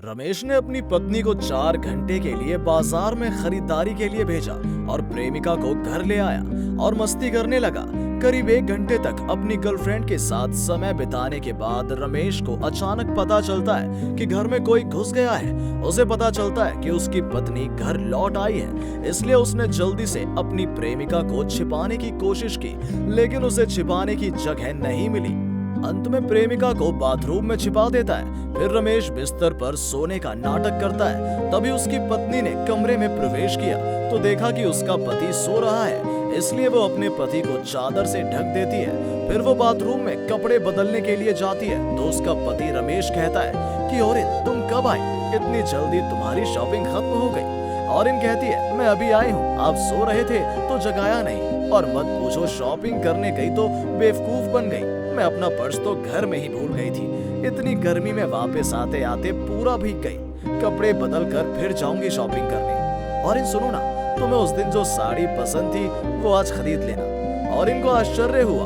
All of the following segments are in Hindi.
रमेश ने अपनी पत्नी को 4 घंटे के लिए बाजार में खरीदारी के लिए भेजा और प्रेमिका को घर ले आया और मस्ती करने लगा। करीब 1 घंटे तक अपनी गर्लफ्रेंड के साथ समय बिताने के बाद रमेश को अचानक पता चलता है कि घर में कोई घुस गया है। उसे पता चलता है कि उसकी पत्नी घर लौट आई है, इसलिए उसने जल्दी से अपनी प्रेमिका को छिपाने की कोशिश की, लेकिन उसे छिपाने की जगह नहीं मिली। अंत में प्रेमिका को बाथरूम में छिपा देता है। फिर रमेश बिस्तर पर सोने का नाटक करता है। तभी उसकी पत्नी ने कमरे में प्रवेश किया तो देखा कि उसका पति सो रहा है, इसलिए वो अपने पति को चादर से ढक देती है। फिर वो बाथरूम में कपड़े बदलने के लिए जाती है तो उसका पति रमेश कहता है कि औरत तुम कब आई, इतनी जल्दी तुम्हारी शॉपिंग खत्म हो गई। औरत कहती है मैं अभी आई हूँ, आप सो रहे थे तो जगाया नहीं, और मत पूछो शॉपिंग करने गई तो बेवकूफ बन गई, मैं अपना पर्स तो घर में ही भूल गई थी। इतनी गर्मी में वापस आते आते पूरा भीग गई, कपड़े बदल कर फिर जाऊंगी शॉपिंग करने। और इन सुनो ना, तुम्हें उस दिन जो साड़ी पसंद थी वो आज खरीद लेना। और इनको आश्चर्य हुआ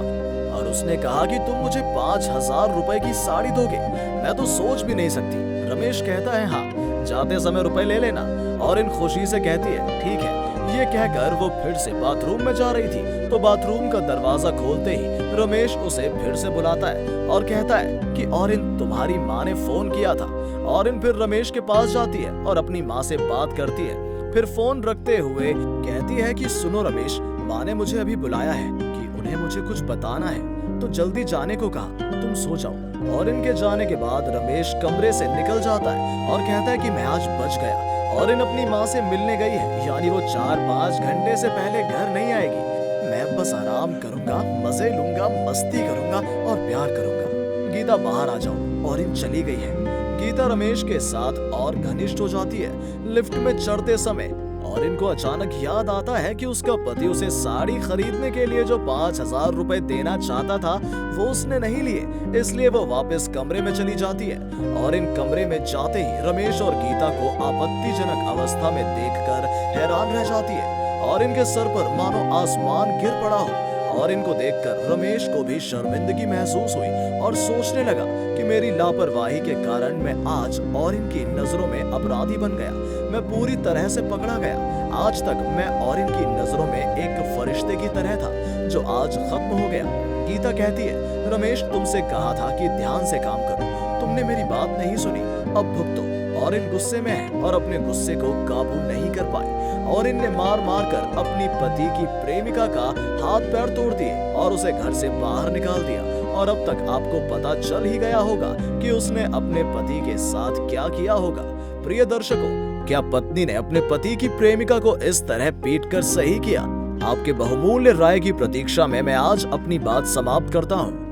और उसने कहा कि तुम मुझे 5,000 रुपए की साड़ी दोगे, मैं तो सोच भी नहीं सकती। रमेश कहता है हाँ, जाते समय रुपए ले लेना। और इन खुशी से कहती है ठीक है। ये कहकर वो फिर से बाथरूम में जा रही थी तो बाथरूम का दरवाजा खोलते ही रमेश उसे फिर से बुलाता है और कहता है कि औरिन तुम्हारी माँ ने फोन किया था। औरिन फिर रमेश के पास जाती है और अपनी माँ से बात करती है। फिर फोन रखते हुए कहती है कि सुनो रमेश, माँ ने मुझे अभी बुलाया है कि उन्हें मुझे कुछ बताना है, तो जल्दी जाने को कहा, तुम सो जाओ। और इनके जाने के बाद रमेश कमरे से निकल जाता है और कहता है कि मैं आज बच गया। और इन अपनी माँ से मिलने गई है, यानी वो 4-5 घंटे से पहले घर नहीं आएगी। मैं बस आराम करूंगा, मजे लूंगा, मस्ती करूंगा और प्यार करूंगा। गीता बाहर आ जाओ। और इन चली गई है। गीता रमेश के साथ और घनिष्ठ हो जाती है। लिफ्ट में चढ़ते समय और इनको अचानक याद आता है कि उसका पति उसे साड़ी खरीदने के लिए जो 5,000 रुपए देना चाहता था वो उसने नहीं लिए, इसलिए वो वापस कमरे में चली जाती है। और इन कमरे में जाते ही रमेश और गीता को आपत्तिजनक अवस्था में देखकर हैरान रह जाती है और इनके सर पर मानो आसमान गिर पड़ा हो। और इनको देखकर रमेश को भी शर्मिंदगी महसूस हुई और सोचने लगा कि मेरी लापरवाही के कारण मैं आज और इनकी नजरों में अपराधी बन गया, मैं पूरी तरह से पकड़ा गया। आज तक मैं और इनकी नजरों में एक फरिश्ते की तरह था जो आज खत्म हो गया। गीता कहती है रमेश तुमसे कहा था कि ध्यान से काम करो, तुमने मेरी बात नहीं सुनी, अब भुगतो। और इन गुस्से में है और अपने गुस्से को काबू नहीं कर पाए और इनने मार मार कर अपनी पति की प्रेमिका का हाथ पैर तोड़ दिए और उसे घर से बाहर निकाल दिया। और अब तक आपको पता चल ही गया होगा कि उसने अपने पति के साथ क्या किया होगा। प्रिय दर्शकों, क्या पत्नी ने अपने पति की प्रेमिका को इस तरह पीटकर सही किया? आपके बहुमूल्य राय की प्रतीक्षा में मैं आज अपनी बात समाप्त करता हूँ।